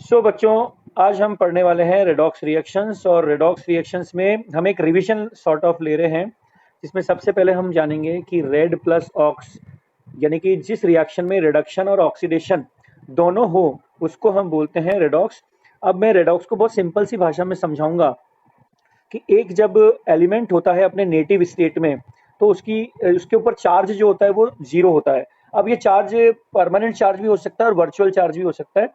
सो बच्चों, आज हम पढ़ने वाले हैं रेडॉक्स रिएक्शंस। और रेडॉक्स रिएक्शंस में हम एक रिवीजन सॉर्ट ऑफ ले रहे हैं, जिसमें सबसे पहले हम जानेंगे कि रेड प्लस ऑक्स, यानी कि जिस रिएक्शन में रिडक्शन और ऑक्सीडेशन दोनों हो उसको हम बोलते हैं रेडॉक्स। अब मैं रेडॉक्स को बहुत सिंपल सी भाषा में समझाऊंगा कि एक जब एलिमेंट होता है अपने नेटिव स्टेट में, तो उसके ऊपर चार्ज जो होता है वो जीरो होता है। अब ये चार्ज परमानेंट चार्ज भी हो सकता है और वर्चुअल चार्ज भी हो सकता है।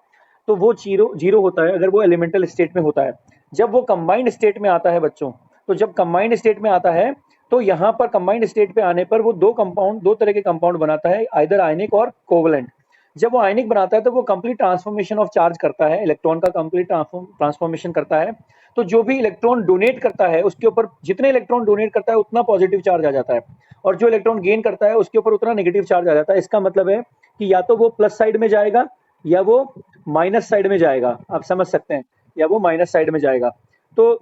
तो वो जीरो जीरो होता है अगर वो एलिमेंटल स्टेट में होता है। जब वो कंबाइंड स्टेट में आता है बच्चों, तो जब कंबाइंड स्टेट में आता है तो यहाँ पर कंबाइंड स्टेट पे आने पर वो दो तरह के कंपाउंड बनाता है, आइदर आयनिक और कोवलेंट। जब वो आयनिक बनाता है तो वो कंप्लीट ट्रांसफॉर्मेशन ऑफ चार्ज करता है, इलेक्ट्रॉन का कंप्लीट ट्रांसफॉर्मेशन करता है। तो जो भी इलेक्ट्रॉन डोनेट करता है उसके ऊपर जितने इलेक्ट्रॉन डोनेट करता है उतना पॉजिटिव चार्ज आ जाता है, और जो इलेक्ट्रॉन गेन करता है उसके ऊपर उतना नेगेटिव चार्ज आ जाता है। इसका मतलब है कि या तो वो प्लस साइड में जाएगा या वो माइनस साइड में जाएगा, आप समझ सकते हैं, या वो माइनस साइड में जाएगा। तो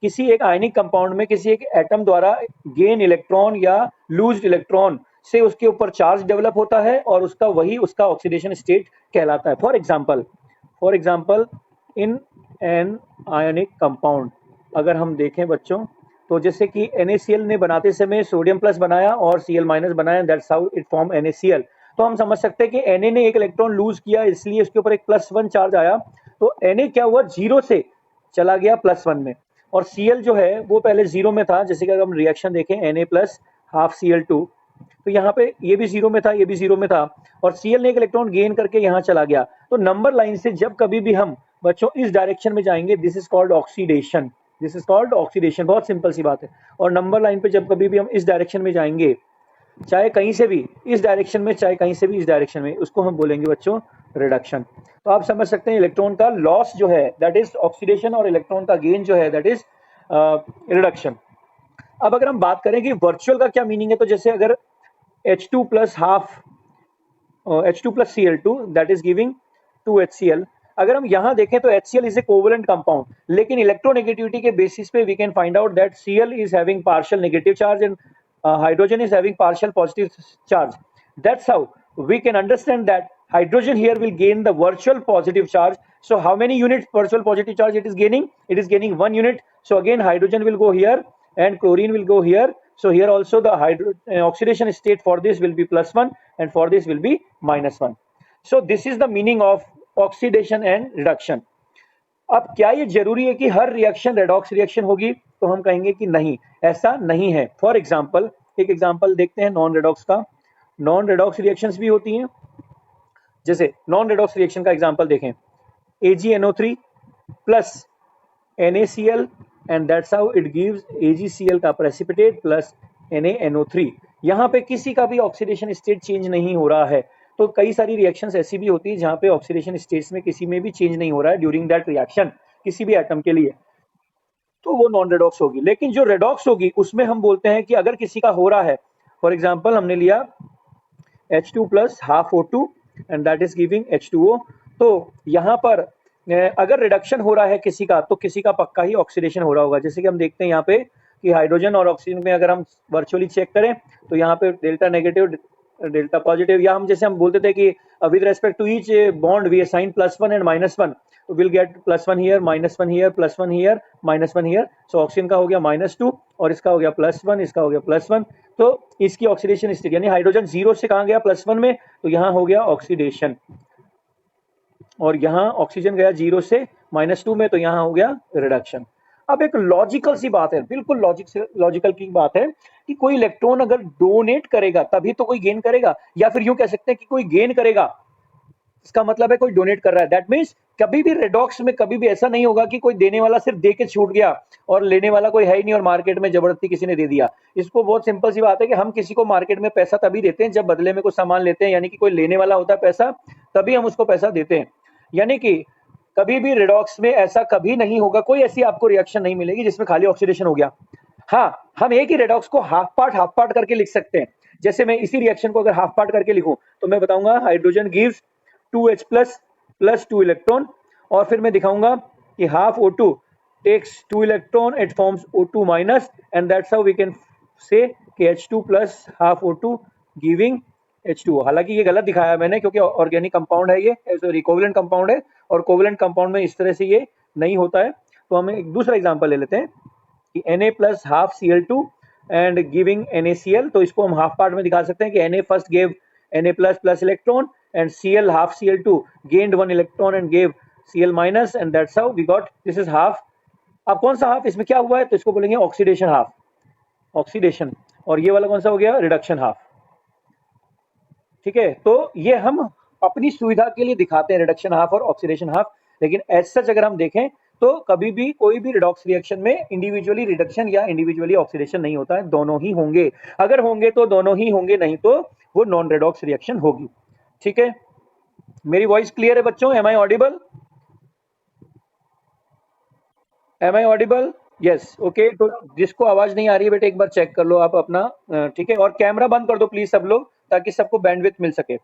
किसी एक आयनिक कंपाउंड में किसी एक एटम द्वारा गेन इलेक्ट्रॉन या लूज इलेक्ट्रॉन से उसके ऊपर चार्ज डेवलप होता है और उसका ऑक्सीडेशन स्टेट कहलाता है। For example in an ionic compound अगर हम देखें बच्चों, तो जैसे कि NaCl ने बनाते समय सोडियम प्लस बनाया और Cl माइनस बनाया, that's how it form NaCl। तो हम समझ सकते हैं कि Na ने एक इलेक्ट्रॉन लूज किया, इसलिए उसके ऊपर एक +1 चार्ज आया। तो Na क्या हुआ, जीरो से चला गया +1 में, और Cl जो है वो पहले जीरो में था। जैसे कि अगर हम रिएक्शन देखें Na प्लस हाफ Cl2, तो यहाँ पे ये भी जीरो में था, ये भी जीरो में था, और Cl ने एक इलेक्ट्रॉन गेन करके यहाँ चला गया। तो नंबर लाइन से जब कभी भी हम बच्चों इस डायरेक्शन में जाएंगे, दिस इज कॉल्ड ऑक्सीडेशन। बहुत सिंपल सी बात है। और नंबर लाइन पे जब कभी भी हम इस डायरेक्शन में जाएंगे, चाहे कहीं से भी इस डायरेक्शन में, चाहे कहीं से भी इस डायरेक्शन में, उसको हम बोलेंगे बच्चों रिडक्शन। तो आप समझ सकते हैं इलेक्ट्रॉन का लॉस जो है दैट इज ऑक्सीडेशन, और इलेक्ट्रॉन का गेन जो है दैट इज रिडक्शन। अब अगर हम बात करें कि वर्चुअल का क्या मीनिंग है, तो जैसे अगर H2 plus half H2 plus Cl2 that is giving 2HCl। अगर हम यहाँ देखें तो HCl is a covalent compound, लेकिन इलेक्ट्रोनेगेटिविटी के बेसिस पे we can find out that Cl is having partial negative charge and hydrogen is having partial positive charge. That's how we can understand that hydrogen here will gain the virtual positive charge. So how many units virtual positive charge it is gaining? It is gaining 1 unit. So again hydrogen will go here and chlorine will go here. So here also the oxidation state for this will be +1 and for this will be -1. So this is the meaning of oxidation and reduction. अब क्या ये जरूरी है कि हर reaction redox reaction होगी? तो हम कहेंगे कि नहीं, ऐसा नहीं है। फॉर एग्जांपल एक एग्जांपल देखते हैं नॉन रेडॉक्स का। नॉन रेडॉक्स रिएक्शंस भी होती हैं। जैसे नॉन रेडॉक्स रिएक्शन का एग्जांपल देखें, AgNO3 plus NaCl and that's how it gives AgCl का प्रेसिपिटेट प्लस NaNO3। यहाँ पे किसी का भी ऑक्सीडेशन स्टेट चेंज नहीं हो रहा है। तो कई सारी रिएक्शंस ऐसी भी होती है जहाँ पे ऑक्सीडेशन स्टेट्स में किसी में भी चेंज नहीं हो रहा है ड्यूरिंग दैट रिएक्शन किसी भी एटम के लिए, तो वो नॉन रेडॉक्स होगी। लेकिन जो रेडॉक्स होगी उसमें हम बोलते हैं कि अगर किसी का हो रहा है, फॉर एग्जांपल हमने लिया H2 plus half O2 and that is giving H2O। तो यहाँ पर अगर रिडक्शन हो रहा है किसी का, तो किसी का पक्का ही ऑक्सीडेशन हो रहा होगा। जैसे कि हम देखते हैं यहाँ पे कि हाइड्रोजन और ऑक्सीजन में अगर हम वर्चुअली चेक करें तो यहाँ पे डेल्टा नेगेटिव डेल्टा पॉजिटिव, या हम जैसे हम बोलते थे कि with respect to each bond we assign +1 and -1, तो will get +1 here, -1 here, +1 here, -1 here. So oxygen का हो गया -2 और इसका हो गया +1, इसका हो गया +1। तो इसकी ऑक्सीडेशन स्टेट, यानी हाइड्रोजन जीरो से कहाँ गया, +1 में, तो यहाँ हो गया ऑक्सीडेशन, और यहाँ ऑक्सीजन गया जीरो से -2 में, तो यहाँ हो गया रिडक्शन। अब एक लॉजिकल सी बात है, बिल्कुल लॉजिकल की बात है कि कोई इलेक्ट्रॉन अगर डोनेट करेगा तभी तो कोई गेन करेगा, या फिर यूं कह सकते हैं कि कोई गेन करेगा, इसका मतलब है कोई डोनेट कर रहा है। दैट मींस कभी भी रेडॉक्स में कभी भी ऐसा नहीं होगा कि कोई देने वाला सिर्फ दे के छूट गया और लेने वाला कोई है ही नहीं और मार्केट में जबरदस्ती किसी ने दे दिया। इसको बहुत सिंपल सी बात है कि हम किसी को मार्केट में पैसा तभी देते हैं जब बदले में कुछ सामान लेते हैं, यानी कि कोई लेने वाला होता है पैसा, तभी हम उसको पैसा देते हैं। यानी कि कभी भी रेडॉक्स में ऐसा कभी नहीं होगा, कोई ऐसी आपको रिएक्शन नहीं मिलेगी जिसमें खाली ऑक्सीडेशन हो गया। हाँ, हम एक ही रेडॉक्स को हाफ पार्ट करके लिख सकते हैं। जैसे मैं इसी रिएक्शन को अगर हाफ पार्ट करके लिखूं तो मैं बताऊंगा hydrogen gives 2H plus 2 electron, और फिर मैं दिखाऊंगा कि half O2 takes 2 electron, it forms O2 minus, and that's how we can say कि H2 plus half O2 giving H2O। हालांकि ये गलत दिखाया मैंने क्योंकि ऑर्गेनिक कंपाउंड है, ये सॉरी कोवेलेंट कंपाउंड है, और कोवेलेंट कंपाउंड में इस तरह से ये नहीं होता है। तो हम एक दूसरा एग्जांपल ले लेते हैं कि Na plus half Cl2 and giving NaCl। तो इसको हम हाफ पार्ट में दिखा सकते हैं कि Na first gave Na plus plus electron and Cl half Cl2 gained 1 electron and gave Cl minus, and that's how we got this is half। अब कौन सा हाफ, इसमें क्या हुआ है, तो इसको बोलेंगे ऑक्सीडेशन हाफ, ऑक्सीडेशन। और ये वाला कौन सा हो गया, रिडक्शन हाफ। ठीक है, तो ये हम अपनी सुविधा के लिए दिखाते हैं रिडक्शन हाफ और ऑक्सीडेशन हाफ, लेकिन एज सच अगर हम देखें तो कभी भी कोई भी रिडॉक्स रिएक्शन में इंडिविजुअली रिडक्शन या इंडिविजुअली ऑक्सीडेशन नहीं होता है, दोनों ही होंगे। अगर होंगे तो दोनों ही होंगे, नहीं तो वो नॉन रिडॉक्स रिएक्शन होगी। ठीक है, मेरी वॉइस क्लियर है बच्चों? Am I audible? Am I audible? Yes, okay. तो जिसको आवाज नहीं आ रही है बेटे एक बार चेक कर लो आप अपना, ठीक है। और कैमरा बंद कर दो प्लीज सब लोग, ताकि सबको बैंडविड्थ मिल सके।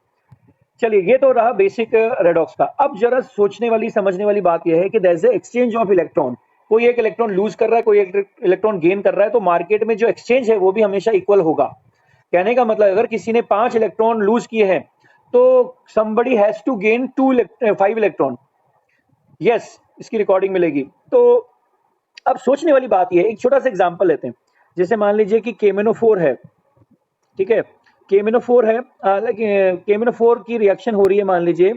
चलिए, ये तो रहा बेसिक रेडॉक्स का। अब जरा सोचने वाली समझने वाली बात यह है कि there is exchange of electron. कोई एक इलेक्ट्रॉन लूज कर रहा है, कोई एक इलेक्ट्रॉन गेन कर रहा है, तो मार्केट में जो एक्सचेंज है वो भी हमेशा इक्वल होगा। कहने का मतलब अगर किसी ने 5 इलेक्ट्रॉन लूज किए हैं तो somebody has to gain 5 electron. Yes, इसकी रिकॉर्डिंग मिलेगी। तो अब सोचने वाली बात यह है, एक छोटा सा एग्जांपल लेते हैं। जैसे मान लीजिए कि KMnO4 है, ठीक है, KMnO4 है, KMnO4 की रिएक्शन हो रही है मान लीजिए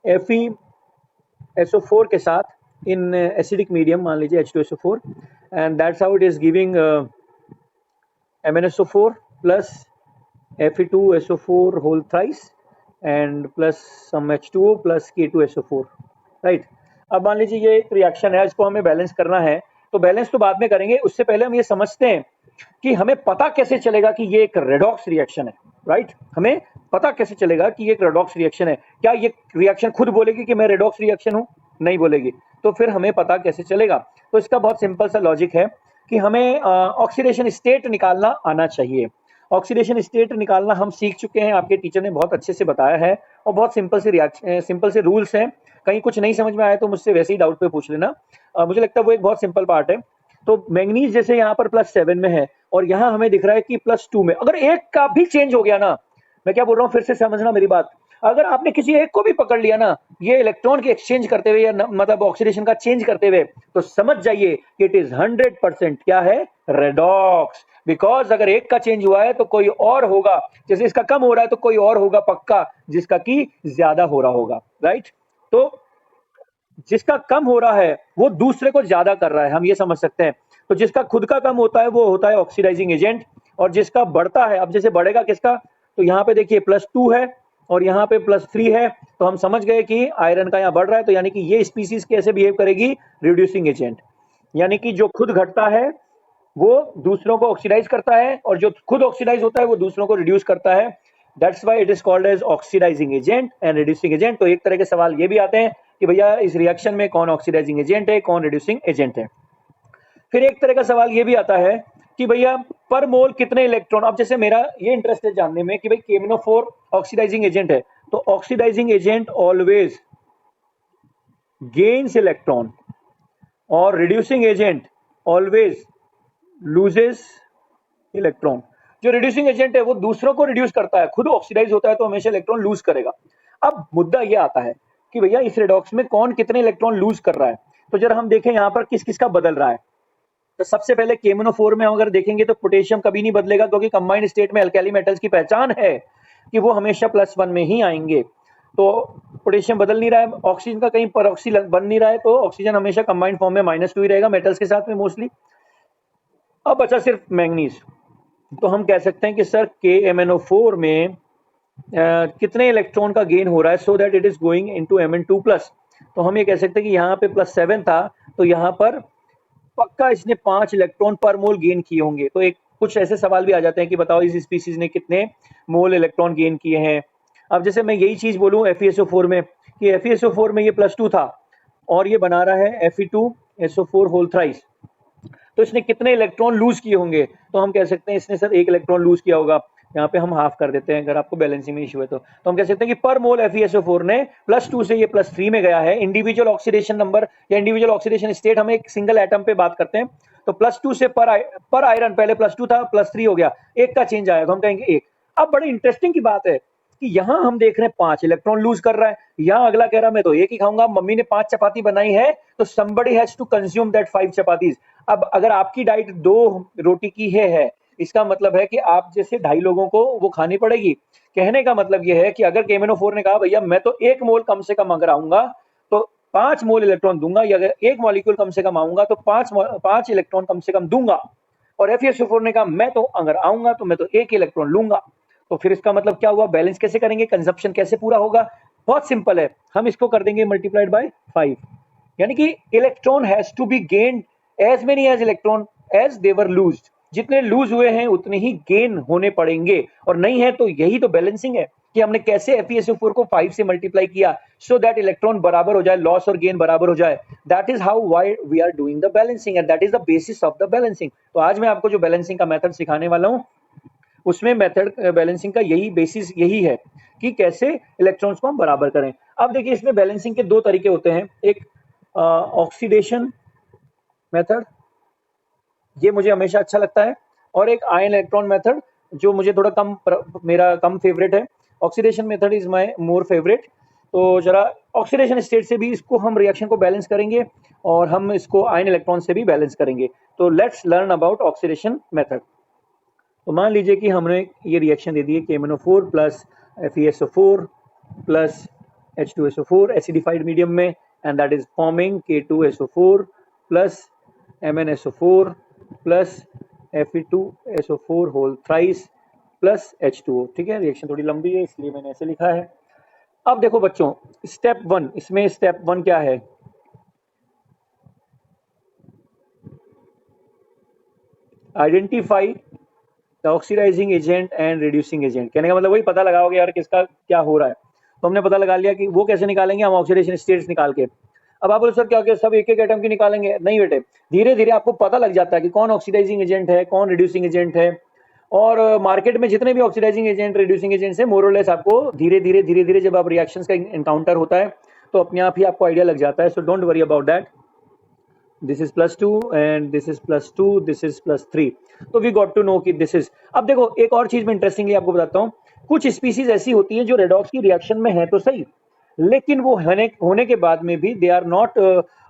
FeSO4 के साथ इन एसिडिक मीडियम, मान लीजिए H2SO4, and that's how it is giving MnSO4 plus Fe2SO4 whole thrice and plus some H2O plus K2SO4, right. अब मान लीजिए ये एक रिएक्शन है, इसको हमें बैलेंस करना है। तो बैलेंस तो बाद में करेंगे, उससे पहले हम ये समझते हैं कि हमें पता कैसे चलेगा कि ये एक रेडॉक्स रिएक्शन है, राइट। हमें पता कैसे चलेगा कि ये एक रेडॉक्स रिएक्शन है? क्या ये रिएक्शन खुद बोलेगी कि मैं रेडॉक्स रिएक्शन हूं? नहीं बोलेगी। तो फिर हमें पता कैसे चलेगा? तो इसका बहुत सिंपल सा लॉजिक है कि हमें ऑक्सीडेशन स्टेट निकालना आना चाहिए। ऑक्सीडेशन स्टेट निकालना हम सीख चुके हैं, आपके टीचर ने बहुत अच्छे से बताया है, और बहुत सिंपल से रिएक्शन, सिंपल से रूल्स हैं। कहीं कुछ नहीं समझ में आए तो मुझसे वैसे ही डाउट पे पूछ लेना, मुझे लगता है वो एक बहुत सिंपल पार्ट है। तो मैंगनीज जैसे यहाँ पर +7 में है और यहाँ हमें दिख रहा है कि +2 में, अगर एक का भी चेंज हो गया ना, मैं क्या बोल रहा हूँ फिर से समझना मेरी बात, अगर आपने किसी एक को भी पकड़ लिया ना ये इलेक्ट्रॉन के एक्सचेंज करते हुए या मतलब ऑक्सीडेशन का चेंज करते हुए, तो समझ जाइए कि इट इज 100% क्या है, रेडॉक्स। बिकॉज अगर एक का चेंज हुआ है तो कोई और होगा, जैसे इसका कम हो रहा है तो कोई और होगा पक्का जिसका की ज्यादा हो रहा होगा, राइट। तो जिसका कम हो रहा है वो दूसरे को ज्यादा कर रहा है, हम ये समझ सकते हैं। तो जिसका खुद का कम होता है वो होता है ऑक्सीडाइजिंग एजेंट, और जिसका बढ़ता है, अब जैसे बढ़ेगा किसका, तो यहाँ पे देखिए +2 है और यहाँ पे +3 है, तो हम समझ गए कि आयरन का यहाँ बढ़ रहा है। तो यानी कि ये स्पीसीज कैसे बिहेव करेगी, रिड्यूसिंग एजेंट। यानी कि जो खुद घटता है वो दूसरों को ऑक्सीडाइज करता है, और जो खुद ऑक्सीडाइज होता है वो दूसरों को रिड्यूस करता है। That's why it is called as oxidising agent and reducing agent. तो एक तरह के सवाल ये भी आते हैं कि भैया इस रिएक्शन में कौन ऑक्सीडाइजिंग एजेंट है, कौन रिड्यूसिंग एजेंट है। फिर एक तरह का सवाल ये भी आता है कि भैया पर मोल कितने इलेक्ट्रॉन, अब जैसे मेरा ये इंटरेस्ट है जानने में कि भाई KMnO4 ऑक्सीडाइजिंग एजेंट है, तो oxidizing agent always gains electron और reducing agent always loses electron. जो रिड्यूसिंग एजेंट है वो दूसरों को रिड्यूस करता है, खुद ऑक्सीडाइज होता है तो हमेशा इलेक्ट्रॉन लूज करेगा। अब मुद्दा ये आता है कि भैया इस रेडॉक्स में कौन कितने इलेक्ट्रॉन लूज कर रहा है। तो जरा हम देखें यहाँ पर किस किस का बदल रहा है। तो सबसे पहले KMnO4 में अगर देखेंगे तो पोटेशियम कभी नहीं बदलेगा, क्योंकि कंबाइंड स्टेट में अल्कैली मेटल्स की पहचान है कि वो हमेशा +1 में ही आएंगे। तो पोटेशियम बदल नहीं रहा है, ऑक्सीजन का कहीं परऑक्सी बन नहीं रहा है, तो ऑक्सीजन हमेशा कंबाइंड फॉर्म में -2 ही रहेगा मेटल्स के साथ में मोस्टली। अब बचा सिर्फ मैंगनीज, तो हम कह सकते हैं कि सर KMnO4 में कितने इलेक्ट्रॉन का गेन हो रहा है, so that it is going into Mn2+। तो हम ये कह सकते हैं कि यहाँ पे +7 था, तो यहाँ पर पक्का इसने 5 इलेक्ट्रॉन पर मोल गेन किए होंगे। तो एक कुछ ऐसे सवाल भी आ जाते हैं कि बताओ इस स्पीसीज ने कितने मोल इलेक्ट्रॉन गेन किए हैं। अब जैसे मैं यही चीज बोलूं FeSO4 में कि FeSO4 में ये +2 था और ये बना रहा है Fe2SO4 होल थ्राइस, तो इसने कितने इलेक्ट्रॉन लूज किए होंगे। तो हम कह सकते हैं इसने सर 1 इलेक्ट्रॉन लूज किया होगा। यहाँ पे हम हाफ कर देते हैं अगर आपको बैलेंसिंग में इशू है तो हम कह सकते हैं कि पर मोल FeSO4 ने +2 से ये +3 में गया है। इंडिविजुअल ऑक्सीडेशन नंबर या इंडिविजुअल ऑक्सीडेशन स्टेट, हम एक सिंगल एटम पे बात करते हैं, तो +2 से पर आयरन पहले +2 था +3 हो गया, एक का चेंज आया तो हम कहेंगे 1। अब बड़ी इंटरेस्टिंग की बात है कि यहाँ हम देख रहे हैं 5 इलेक्ट्रॉन लूज कर रहा है, यहाँ अगला कह रहा है मैं तो एक ही खाऊंगा, मम्मी ने 5 चपाती बनाई है तो somebody has to consume that 5 chapatis. अब अगर आपकी डाइट 2 रोटी की है, इसका मतलब है कि आप जैसे 2.5 लोगों को वो खानी पड़ेगी। कहने का मतलब ये है कि अगर KMnO4 ने कहा भैया मैं तो 1 मोल कम से कम अगर आऊंगा तो 5 मोल इलेक्ट्रॉन दूंगा, या अगर 1 मॉलिक्यूल कम से कम आऊंगा तो 5 इलेक्ट्रॉन कम से कम दूंगा। और FeSO4 ने कहा मैं तो अगर आऊंगा तो मैं तो 1 इलेक्ट्रॉन लूंगा। तो फिर इसका मतलब क्या हुआ, बैलेंस कैसे करेंगे, कंजप्शन कैसे पूरा होगा? बहुत सिंपल है, हम इसको कर देंगे मल्टीप्लाइड बाय 5, यानी कि electron has to be gained as many as electron as they were loosed. जितने लूज हुए हैं उतने ही गेन होने पड़ेंगे, और नहीं है तो यही तो बैलेंसिंग है कि हमने कैसे FeSO4 को 5 से मल्टीप्लाई किया सो दैट इलेक्ट्रॉन बराबर हो जाए, लॉस और गेन बराबर हो जाए। That is how why we are doing the balancing and that is the basis of the balancing. तो आज मैं आपको जो बैलेंसिंग का मेथड सिखाने वाला हूं उसमें मेथड बैलेंसिंग का यही बेसिस यही है कि कैसे इलेक्ट्रॉन्स को हम बराबर करें। अब देखिए इसमें बैलेंसिंग के 2 तरीके होते हैं, एक ऑक्सीडेशन मेथड, ये मुझे हमेशा अच्छा लगता है, और एक आयन इलेक्ट्रॉन मेथड जो मुझे थोड़ा मेरा कम फेवरेट है। Oxidation method is my more favourite. तो जरा ऑक्सीडेशन स्टेट से भी इसको हम रिएक्शन को बैलेंस करेंगे और हम इसको आयन इलेक्ट्रॉन से भी बैलेंस करेंगे। तो let's learn about oxidation method. तो मान लीजिए कि हमने ये रिएक्शन दे दी है KMnO4 plus FeSO4 plus H2SO4 acidified medium में, and that is forming K2SO4 plus MnSO4 plus Fe2SO4 whole thrice plus H2O। ठीक है, रिएक्शन थोड़ी लंबी है इसलिए मैंने ऐसे लिखा है। अब देखो बच्चों, स्टेप 1, इसमें स्टेप 1 क्या है, identify the oxidising agent and reducing agent. कहने का मतलब वही पता लगाओगे यार किसका क्या हो रहा है। तो हमने पता लगा लिया कि वो कैसे निकालेंगे, हम ऑक्सीडेशन स्टेट्स निकाल के। अब आप बोलो सर क्या सब एक एक एटम की निकालेंगे? नहीं बेटे, धीरे धीरे आपको पता लग जाता है कि कौन ऑक्सीडाइजिंग एजेंट है, कौन रिड्यूसिंग एजेंट है। और मार्केट में जितने भी ऑक्सीडाइजिंग एजेंट रिड्यूसिंग एजेंट्स है, मोर और लेस आपको धीरे धीरे जब आप रिएक्शंस का एनकाउंटर होता है तो अपने आप ही आपको आइडिया लग जाता है। So don't worry about that. this is +2 and this is +2, this is +3। तो we got to know कि this is। अब देखो एक और चीज मैं इंटरेस्टिंगली आपको बताता हूँ, कुछ स्पीसीज ऐसी होती हैं जो रेडॉक्स की रिएक्शन में है तो सही, लेकिन वो होने के बाद में भी they are not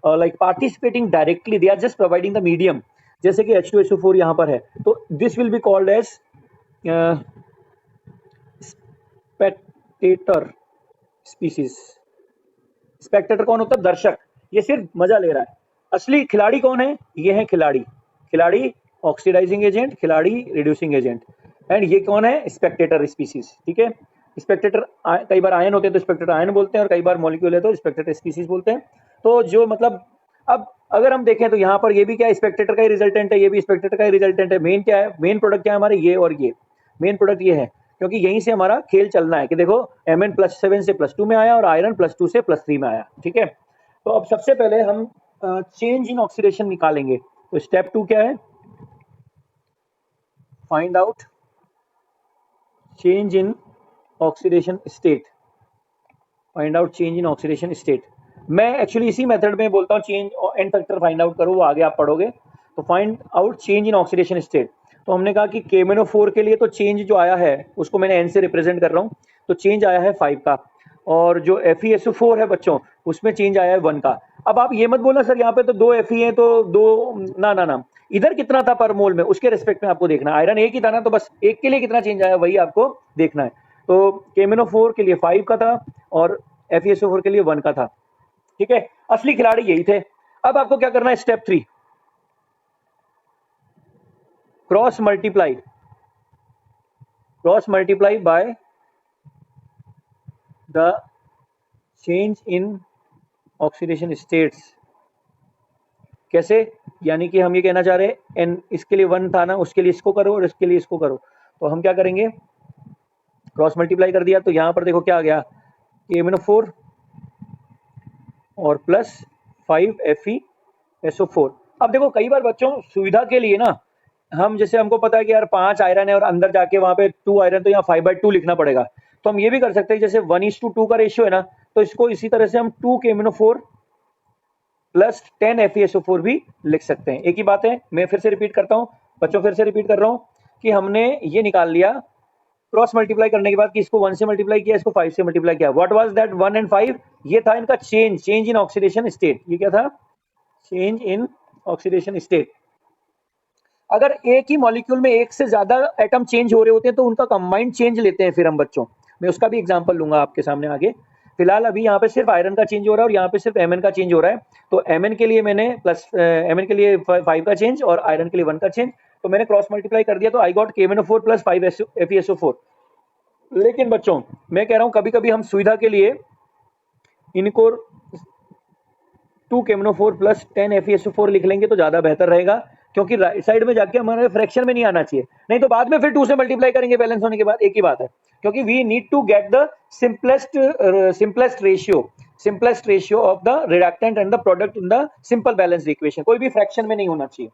like participating directly, they are just providing the medium. जैसे कि H2SO4 यहाँ पर है, तो this will be called as spectator species. Spectator कौन होता है? दर्शक, ये सिर्फ मजा ले रहा है। असली खिलाड़ी कौन है? ये है खिलाड़ी। खिलाड़ी ऑक्सीडाइजिंग एजेंट, खिलाड़ी रिड्यूसिंग एजेंट, एंड ये कौन है? Spectator species. ठीक है, स्पेक्टेटर कई बार आयन होते हैं तो स्पेक्टेटर आयन बोलते हैं, और कई बार मॉलिक्यूल है तो स्पेक्टेटर स्पीसीज बोलते हैं। तो जो मतलब अब अगर हम देखें तो यहाँ पर ये भी क्या स्पेक्टेटर का ही रिजल्टेंट है, ये भी स्पेक्टेटर का ही रिजल्टेंट है। मेन क्या है, मेन प्रोडक्ट क्या है हमारे? ये और ये मेन प्रोडक्ट ये है, क्योंकि यहीं से हमारा खेल चलना है कि देखो Mn +7 से +2 में आया और आयरन +2 से +3 में आया। ठीक है, तो अब सबसे पहले हम चेंज इन ऑक्सीडेशन निकालेंगे। तो स्टेप 2 क्या है? Find out change in oxidation state. Find out change in oxidation state. मैं एक्चुअली इसी मेथड में बोलता हूँ change and factor find out करो, वो आगे आप पढ़ोगे। तो find out change in oxidation state. तो हमने कहा कि KMnO4 के लिए तो चेंज जो आया है उसको मैंने N से रिप्रेजेंट कर रहा हूँ, तो चेंज आया है 5 का, और जो FeSO4 है बच्चों उसमें चेंज आया है 1 का। अब आप ये मत बोलना सर यहाँ पे तो 2 Fe हैं तो 2, ना, इधर कितना था पर मोल में उसके रिस्पेक्ट में आपको देखना। आयरन एक ही था ना, तो बस एक के लिए कितना चेंज आया वही आपको देखना है। तो KMnO4 के लिए 5 का था और FeSO4 के लिए 1 का था। ठीक है, असली खिलाड़ी यही थे। अब आपको क्या करना है? Step 3, cross multiply by the change in oxidation states. कैसे? यानी कि हम ये कहना चाह रहे हैं n इसके लिए 1 था ना, उसके लिए इसको करो और इसके लिए इसको करो। तो हम क्या करेंगे? क्रॉस मल्टीप्लाई कर दिया, तो यहां पर देखो क्या आ गया, KMnO4 और +5 FeSO4। अब देखो कई बार बच्चों सुविधा के लिए ना, हम जैसे हमको पता है कि यार 5 आयरन है और अंदर जाके वहां पे 2 आयरन, तो यहाँ 5/2 लिखना पड़ेगा। तो हम ये भी कर सकते हैं, जैसे 1:2 का रेशियो है ना, तो इसको इसी तरह से हम 2 KMnO4 प्लस 10 FeSO4 भी लिख सकते हैं। एक ही बात है, मैं फिर से रिपीट करता हूँ बच्चों, फिर से रिपीट कर रहा हूँ कि हमने ये निकाल लिया क्रॉस मल्टीप्लाई करने के बाद कि इसको 1 से मल्टीप्लाई किया, इसको 5 से मल्टीप्लाई किया। What was that 1 and 5? ये था इनका चेंज इन ऑक्सीडेशन स्टेट। ये क्या था? Change in oxidation state. अगर एक ही मॉलिक्यूल में एक से ज्यादा एटम चेंज हो रहे होते हैं तो उनका कंबाइंड चेंज लेते हैं फिर हम बच्चों। मैं उसका भी एग्जांपल लूंगा आपके सामने आगे। फिलहाल अभी यहाँ पे सिर्फ आयरन का चेंज हो रहा है और यहाँ पे सिर्फ Mn का चेंज हो रहा है। तो Mn के लिए मैंने Mn के लिए 5 का चेंज और आयरन के लिए 1 का चेंज, तो मैंने क्रॉस मल्टीप्लाई कर दिया, तो I got KMnO4 plus 5 FeSO4। लेकिन बच्चों मैं कह रहा हूँ कभी कभी हम सुविधा के लिए इनको 2 KMnO4 प्लस 10 FeSO4 लिख लेंगे तो ज्यादा बेहतर रहेगा, क्योंकि राइट साइड में जाके हमारे फ्रैक्शन में नहीं आना चाहिए, नहीं तो बाद में फिर 2 से मल्टीप्लाई करेंगे बैलेंस होने के बाद, एक ही बात है। क्योंकि we need to get the simplest ratio of the reductant and the product in the simple balanced equation, कोई भी फ्रैक्शन में नहीं होना चाहिए।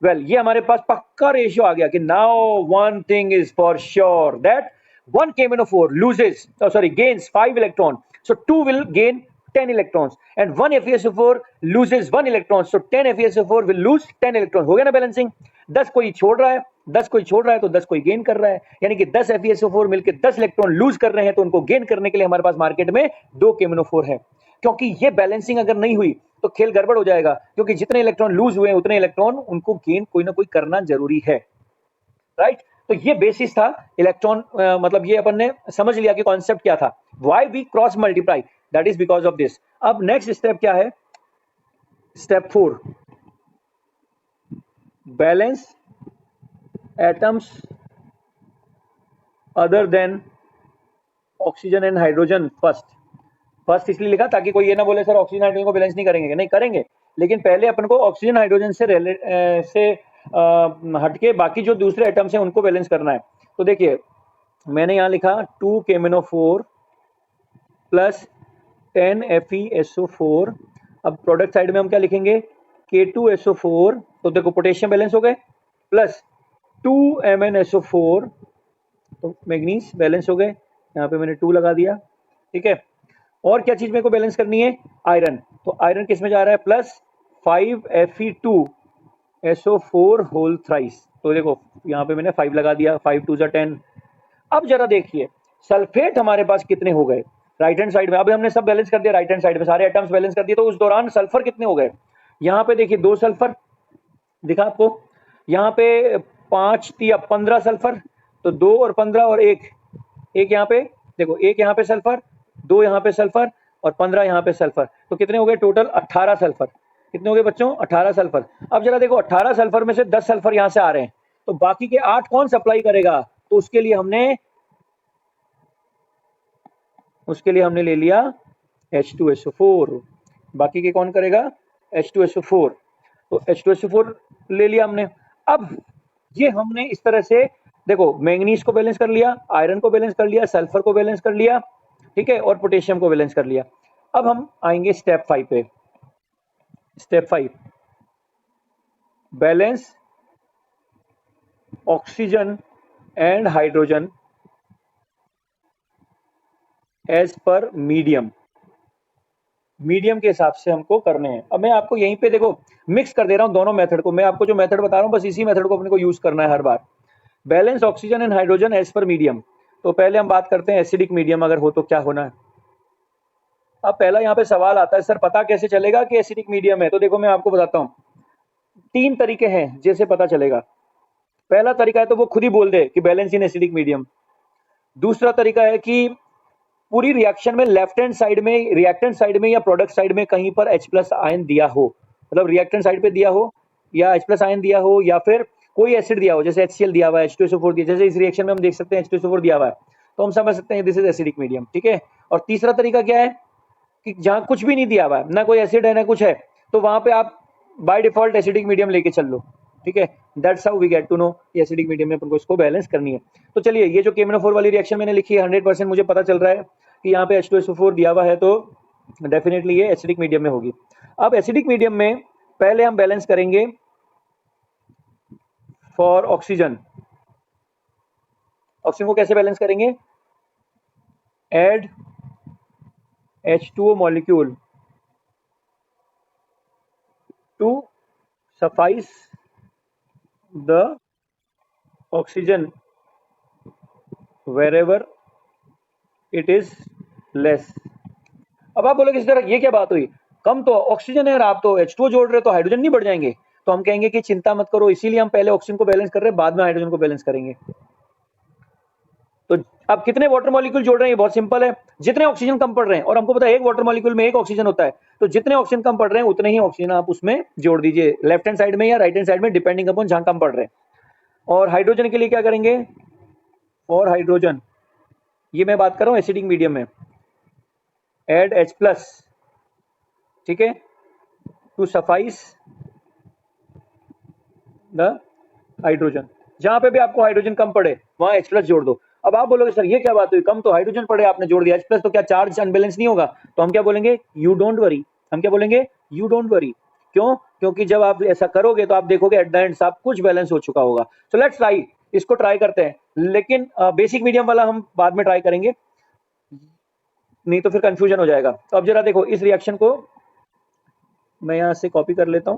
वेल ये हमारे पास पक्का रेशियो आ गया कि now one thing is for sure that 1 KMnO4 gains 5 electron, so 2 will gain 10 electrons, and 1 FeSO4 loses 1 electron, so 10 FeSO4 will lose 10 electrons। हो गया ना बैलेंसिंग? 10 कोई छोड़ रहा है, 10 कोई छोड़ रहा है तो 10 कोई गेन कर रहा है, यानी कि 10 FeSO4 मिलकर 10 इलेक्ट्रॉन लूज कर रहे हैं, तो उनको गेन करने के लिए हमारे पास मार्केट में 2 KMnO4 है। क्योंकि ये बैलेंसिंग अगर नहीं हुई तो खेल गड़बड़ हो जाएगा, क्योंकि जितने इलेक्ट्रॉन लूज हुए उतने इलेक्ट्रॉन उनको गेन कोई ना कोई करना जरूरी है, राइट। तो ये बेसिस था इलेक्ट्रॉन, मतलब ये अपन ने समझ लिया कि कॉन्सेप्ट क्या था, why we cross multiply, that is because of this. अब नेक्स्ट स्टेप क्या है? Step 4, balance atoms other than oxygen and hydrogen first इसलिए लिखा ताकि कोई ये ना बोले सर ऑक्सीजन हाइड्रोजन को बैलेंस नहीं करेंगे, नहीं करेंगे, लेकिन पहले अपन को ऑक्सीजन हाइड्रोजन से हटके बाकी जो दूसरे एटम्स हैं उनको बैलेंस करना है। तो देखिए मैंने यहाँ लिखा 2 KMnO4 प्लस 10 FeSO4। अब प्रोडक्ट साइड में हम क्या लिखेंगे? K2SO4, तो देखो पोटेशियम बैलेंस हो गए, प्लस 2 MnSO4, तो मैग्नीज बैलेंस हो गए, यहाँ पे मैंने 2 लगा दिया, ठीक है। और क्या चीज मेरे को बैलेंस करनी है? आयरन। तो आयरन किस में जा रहा है? प्लस 5 Fe2SO4 होल थ्राइस, तो देखो यहाँ पे मैंने 5 लगा दिया, 5 2 10। अब जरा देखिए सल्फेट हमारे पास कितने हो गए राइट हैंड साइड में। अब हमने सब बैलेंस कर दिया राइट हैंड साइड में, सारे एटम्स बैलेंस कर दिए, तो उस दौरान सल्फर कितने हो गए? यहाँ पे देखिए 2 सल्फर दिखा आपको, यहाँ पे 5 या 15 सल्फर, तो 2 और 15 और एक यहाँ पे देखो, एक यहाँ पे सल्फर, 2 यहाँ पे सल्फर और 15 यहाँ पे सल्फर, तो कितने हो गए टोटल? 18 सल्फर। कितने हो गए बच्चों? 18 सल्फर। अब जरा देखो 18 सल्फर में से 10 सल्फर यहाँ से आ रहे हैं, तो बाकी के 8 कौन सप्लाई करेगा? तो उसके लिए हमने ले लिया H2SO4। बाकी के कौन करेगा? H2SO4। तो H2SO4 ले लिया हमने। अब ये हमने इस तरह से देखो मैंगनीज को बैलेंस कर लिया, आयरन को बैलेंस कर लिया, सल्फर को बैलेंस कर लिया, ठीक है, और पोटेशियम को बैलेंस कर लिया। अब हम आएंगे स्टेप 5 पे। Step 5, balance oxygen and hydrogen as per medium के हिसाब से हमको करने हैं। अब मैं आपको यहीं पे देखो मिक्स कर दे रहा हूं दोनों मेथड को, मैं आपको जो मेथड बता रहा हूं बस इसी मेथड को अपने को यूज करना है हर बार। Balance oxygen and hydrogen as per medium, तो पहले हम बात करते हैं एसिडिक मीडियम अगर हो तो क्या होना है। अब पहला यहाँ पे सवाल आता है सर पता कैसे चलेगा कि एसिडिक मीडियम है? तो देखो मैं आपको बताता हूँ, 3 तरीके हैं जैसे पता चलेगा। पहला तरीका है तो वो खुद ही बोल दे कि बैलेंस इन एसिडिक मीडियम। दूसरा तरीका है कि पूरी रिएक्शन में लेफ्ट हैंड साइड में, रिएक्टेंट साइड में या प्रोडक्ट साइड में कहीं पर H+ आयन दिया हो, मतलब रिएक्टेंट साइड पे दिया हो या H+ आयन दिया हो, या फिर कोई एसिड दिया हो, जैसे HCl दिया हुआ है, H2SO4 दिया, जैसे इस रिएक्शन में हम देख सकते हैं H2SO4 दिया हुआ है, तो हम समझ सकते हैं दिस इज एसिडिक मीडियम, ठीक है। और तीसरा तरीका क्या है कि जहां कुछ भी नहीं दिया हुआ है, ना कोई एसिड है ना कुछ है, तो वहां पे आप बाय डिफॉल्ट एसिडिक मीडियम लेके चल लो, ठीक है। That's how we get to know acidic medium में अपन को इसको बैलेंस करनी है। तो चलिए ये जो KMnO4 वाली रिएक्शन मैंने लिखी है 100% मुझे पता चल रहा है कि यहाँ पे H2SO4 दिया हुआ है, तो डेफिनेटली ये एसिडिक मीडियम में होगी। अब एसिडिक मीडियम में पहले हम बैलेंस करेंगे फॉर ऑक्सीजन। ऑक्सीजन को कैसे बैलेंस करेंगे? Add H2O molecule to suffice the oxygen wherever it is less। अब आप बोलोगे इस तरह ये क्या बात हुई, कम तो ऑक्सीजन है और आप तो H2O जोड़ रहे हो तो हाइड्रोजन नहीं बढ़ जाएंगे। तो हम कहेंगे कि चिंता मत करो, इसीलिए हम पहले ऑक्सीजन को बैलेंस कर रहे हैं, बाद में हाइड्रोजन को बैलेंस करेंगे। तो अब कितने वाटर मॉलिक्यूल जोड़ रहे हैं, ये बहुत सिंपल है, जितने ऑक्सीजन कम पड़ रहे हैं, और हमको पता है एक वाटर मॉलिक्यूल में एक ऑक्सीजन होता है, तो जितने ऑक्सीजन कम पड़ रहे हैं उतने ही ऑक्सीजन आप उसमें जोड़ दीजिए, लेफ्ट हैंड साइड में या राइट हैंड साइड में, डिपेंडिंग अपॉन जहां कम पड़ रहे हैं। और हाइड्रोजन के लिए क्या करेंगे, और हाइड्रोजन, ये मैं बात कर रहा हूं एसिडिक मीडियम में, एड H+, ठीक है, टू सफाइस द हाइड्रोजन। जहां पे भी आपको हाइड्रोजन कम पड़े वहां H+ जोड़ दो। अब आप बोलोगे सर ये क्या बात हुई, कम तो हाइड्रोजन पड़े आपने जोड़ दिया H+, तो क्या चार्ज अनबैलेंस नहीं होगा? तो हम क्या बोलेंगे, यू डोंट वरी। हम क्या बोलेंगे, यू डोंट वरी। क्यों? क्योंकि जब आप ऐसा करोगे तो आप देखोगे एट द एंड सब कुछ बैलेंस हो चुका होगा। सो लेट्स ट्राई, इसको ट्राई करते हैं, लेकिन बेसिक मीडियम वाला हम बाद में ट्राई करेंगे, नहीं तो फिर कंफ्यूजन हो जाएगा। तो अब जरा देखो इस रिएक्शन को मैं यहां से कॉपी कर लेता हूं,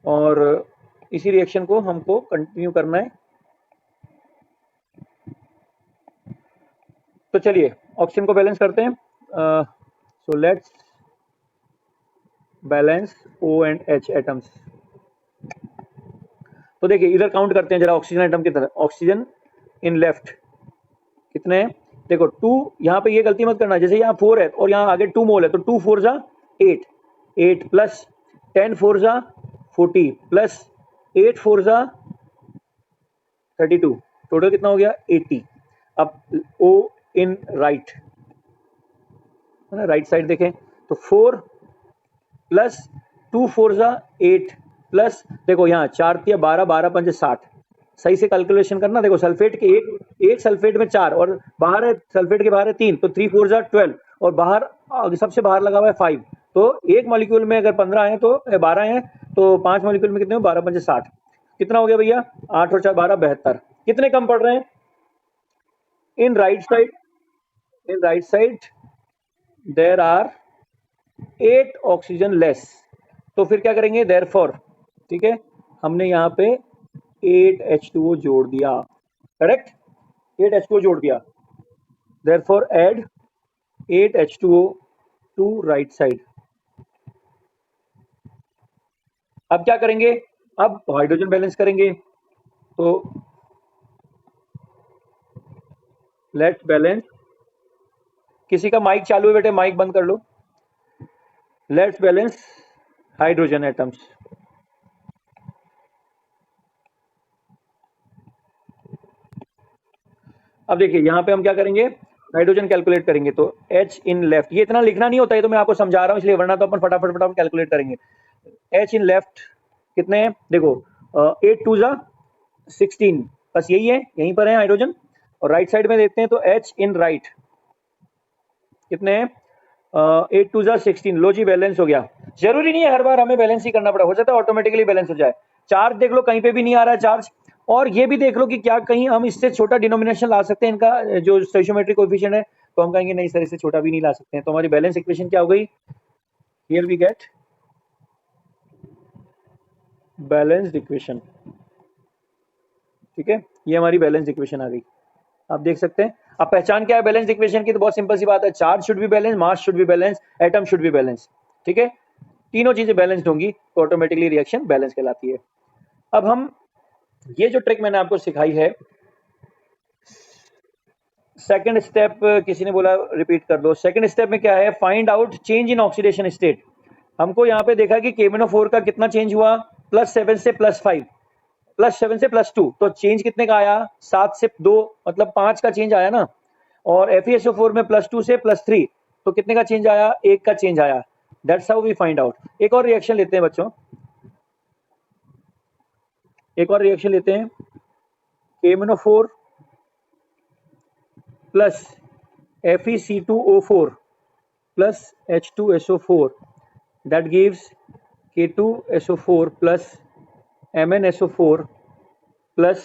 और इसी रिएक्शन को हमको कंटिन्यू करना है। तो चलिए ऑक्सीजन को बैलेंस करते हैं। So let's balance O and H atoms. तो देखिए इधर काउंट करते हैं जरा ऑक्सीजन एटम की तरह, ऑक्सीजन इन लेफ्ट कितने हैं, देखो 2, यहाँ पे ये गलती मत करना, जैसे यहाँ 4 है और यहाँ आगे 2 मोल है, तो 2 4 जा 8, 8 प्लस 10 4 जा 40 प्लस 8 4 जा 32, टोटल कितना हो गया 80। अब O इन राइट है ना, राइट साइड देखें तो 4 प्लस 2 4 जा 8 प्लस, देखो यहाँ 4 दिया 12, 12 5 60, सही से कैलकुलेशन करना। देखो सल्फेट के एक सल्फेट में 4 और बाहर है, सल्फेट के बाहर है 3, तो 3 4 जा 12 और बाहर सबसे बाहर लगा हुआ है 5, तो एक मॉलिक्यूल में अगर 15 है तो 12 है, तो 5 मॉलिक्यूल में कितने हो, 12 5 60, कितना हो गया भैया 8 और 4 12 72। कितने कम पड़ रहे हैं in right side, in right side there are 8 oxygen less. तो फिर क्या करेंगे, देयरफॉर, ठीक है, हमने यहाँ पे 8 H2O जोड़ दिया, करेक्ट, 8 H2O जोड़ दिया, therefore add 8 H2O to right side. अब क्या करेंगे, अब हाइड्रोजन बैलेंस करेंगे, तो लेट्स बैलेंस, किसी का माइक चालू है बेटे, माइक बंद कर लो। Let's balance hydrogen atoms. अब देखिए यहाँ पे हम क्या करेंगे, हाइड्रोजन कैलकुलेट करेंगे, तो H इन लेफ्ट, ये इतना लिखना नहीं होता है, तो मैं आपको समझा रहा हूँ इसलिए, वरना तो अपन फटाफट फटाफट कैलकुलेट करेंगे। H इन लेफ्ट कितने हैं, देखो 8 2 जा 16, बस यही है, यहीं पर है हाइड्रोजन। और राइट साइड में देखते हैं तो H इन राइट कितने हैं, 8 2 जा 16, लो जी बैलेंस हो गया। जरूरी नहीं है हर बार हमें बैलेंस ही करना पड़ा, हो जाता है ऑटोमेटिकली बैलेंस हो जाए। चार्ज देख लो कहीं पे भी नहीं आ रहा है चार्ज, और ये भी देख लो कि क्या कहीं हम इससे छोटा डिनोमिनेशन ला सकते हैं इनका जो स्टोइचियोमेट्रिक कोएफिशिएंट है, तो हम कहेंगे नहीं सर इससे छोटा भी नहीं ला सकते हैं। तो हमारी बैलेंस इक्वेशन क्या हो गई, here we get balanced equation, ठीक है, ये हमारी बैलेंस इक्वेशन आ गई। आप देख सकते हैं, अब पहचान क्या है बैलेंस इक्वेशन की, तो बहुत सिंपल सी बात है, charge should be balance, mass should be balance, atom should be balance, ठीक है, तीनों चीजें बैलेंस्ड होंगी तो ऑटोमेटिकली रिएक्शन बैलेंस कहलाती है। अब हम ये जो ट्रिक मैंने आपको सिखाई है, सेकंड स्टेप किसी ने बोला रिपीट कर दो, सेकंड स्टेप में क्या है, find out change in oxidation state. हमको यहाँ पे देखा कि KMnO4 का कितना चेंज हुआ, +7 से +5, +7 से +2, तो चेंज कितने का आया, 7 से 2, मतलब 5 का चेंज आया ना। और FeSO4 में +2 से +3, तो कितने का चेंज आया, 1 का चेंज आया। That's how we find out. एक और रिएक्शन लेते हैं बच्चों, एक और रिएक्शन लेते हैं, KMnO4 plus FeC2O4 plus H2SO4, that gives K2SO4 plus MnSO4 plus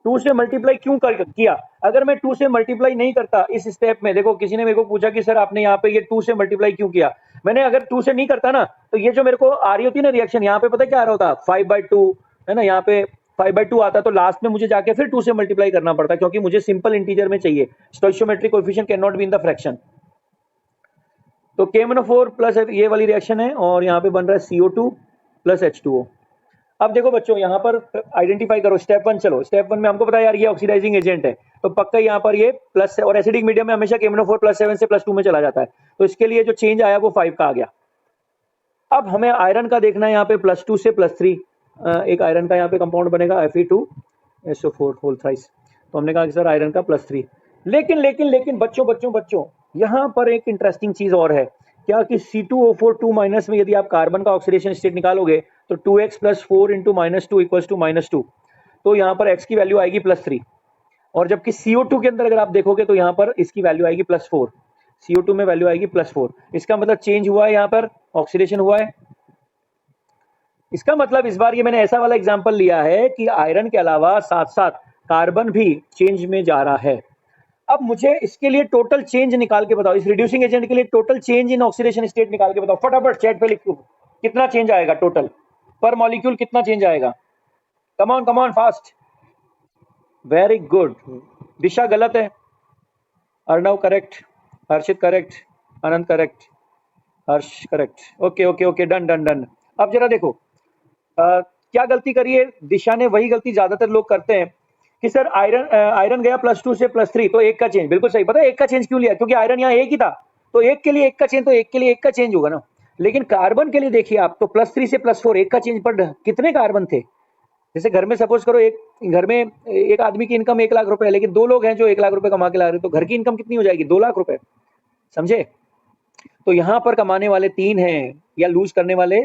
2 से मल्टीप्लाई क्यों किया? अगर मैं 2 से मल्टीप्लाई नहीं करता इस स्टेप में, देखो किसी ने मेरे को पूछा कि सर आपने यहाँ पे ये 2 से मल्टीप्लाई क्यों किया? मैंने अगर 2 से नहीं करता ना, तो ये जो मेरे को आ रही होती है ना रिएक्शन, यहाँ पे पता क्या आ रहा होता? 5/2 है ना, यहाँ पे 5/2 आता, तो लास्ट में मुझे जाके फिर 2 से मल्टीप्लाई करना पड़ता, क्योंकि मुझे सिंपल इंटीजर में चाहिए। Stoichiometric coefficient can not be in the fraction. तो KMnO4 प्लस ये वाली रिएक्शन है, और यहाँ पे बन रहा है CO2 प्लस H2O। अब देखो बच्चों, यहाँ पर आइडेंटिफाई करो स्टेप 1। चलो स्टेप 1 में हमको पता है यार ये ऑक्सीडाइजिंग एजेंट है, तो पक्का यहाँ पर ये प्लस है, और एसिडिक मीडियम में हमेशा KMnO4 +7 से +2 में चला जाता है, तो इसके लिए जो चेंज आया वो 5 का आ गया। अब हमें आयरन का देखना है, यहाँ पे +2 से +3 एक आयरन का यहाँ पे कंपाउंड बनेगा Fe2SO4 होल थ्राइस। तो हमने कहा कि सर आयरन का +3, लेकिन लेकिन लेकिन बच्चों यहाँ पर एक इंटरेस्टिंग चीज और है क्या, कि C2O4 2- में यदि आप कार्बन का ऑक्सीडेशन स्टेट निकालोगे तो 2x + 4 × -2 = -2, तो यहाँ पर x की वैल्यू आएगी +3, और जबकि CO2 के अंदर अगर आप देखोगे तो यहाँ पर इसकी वैल्यू आएगी +4, CO2 में वैल्यू आएगी +4। इसका मतलब चेंज हुआ है, यहाँ पर ऑक्सीडेशन हुआ है। इसका मतलब इस बार ये मैंने ऐसा वाला एग्जांपल लिया है कि आयरन के अलावा साथ साथ कार्बन भी चेंज में जा रहा है। अब मुझे इसके लिए टोटल चेंज निकाल के बताओ, इस रिड्यूसिंग एजेंट के लिए total change in oxidation state निकाल के बताओ फटाफट, चैट पे लिखो कितना चेंज आएगा टोटल पर मॉलिक्यूल, कितना चेंज आएगा? Come on fast. Very good. Disha गलत है, Arnav correct, Harshit correct, Anant correct, Harsh correct. Okay done. अब जरा देखो क्या गलती करी है दिशा ने, वही गलती ज्यादातर लोग करते हैं कि सर आयरन गया +2 से +3, तो एक का चेंज। बिल्कुल सही। पता है एक का चेंज क्यों लिया? क्योंकि आयरन यहाँ एक ही था, तो एक के लिए एक का चेंज, तो एक के लिए एक का चेंज होगा ना। लेकिन कार्बन के लिए देखिए आप, तो +3 से +4 एक का चेंज, पर कितने कार्बन थे? जैसे घर में सपोज करो, एक घर में एक आदमी की इनकम 1 लाख रुपए है, लेकिन 2 लोग हैं जो 1 लाख रुपए कमा के ला रहे हैं, तो घर की इनकम कितनी हो जाएगी? 2 लाख रुपए। समझे? तो यहाँ पर कमाने वाले 3 हैं या लूज करने वाले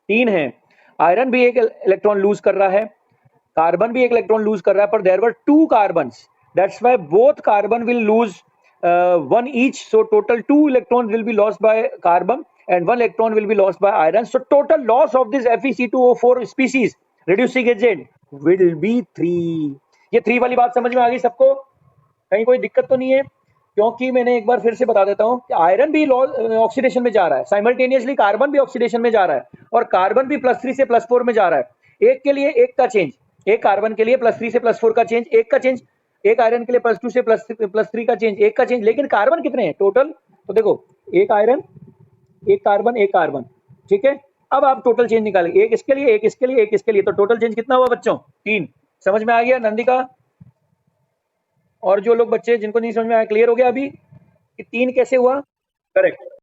3 हैं। आयरन भी एक इलेक्ट्रॉन लूज कर रहा है, कार्बन भी एक इलेक्ट्रॉन लूज कर रहा है, पर there were 2 carbons, that's why both carbon will lose 1 each, so total 2 electrons will be lost by carbon and 1 electron will be lost by iron, so total loss of this FeC2O4 species reducing agent will be 3। ये 3 वाली बात समझ में आ गई सबको? कहीं कोई दिक्कत तो नहीं है? क्योंकि मैंने एक बार फिर से बता देता हूं कि आयरन भी ऑक्सीडेशन में जा रहा है, साइमल्टेनियसली कार्बन भी ऑक्सीडेशन में जा रहा है, और कार्बन भी +3 से +4 में जा रहा है। एक के लिए एक का चेंज, एक कार्बन के लिए +3 से +4 का चेंज, एक का चेंज, एक आयरन के लिए +2 से +3 का चेंज, एक का चेंज। लेकिन कार्बन कितने हैं टोटल? तो देखो एक आयरन, एक कार्बन, ठीक है। अब आप टोटल चेंज निकालेंगे, एक इसके लिए, एक इसके लिए, एक इसके लिए, तो टोटल चेंज कितना हुआ बच्चों? 3। समझ में आ गया नंदिका? और जो लोग बच्चे जिनको नहीं समझ में आया, क्लियर हो गया अभी कि 3 कैसे हुआ? करेक्ट।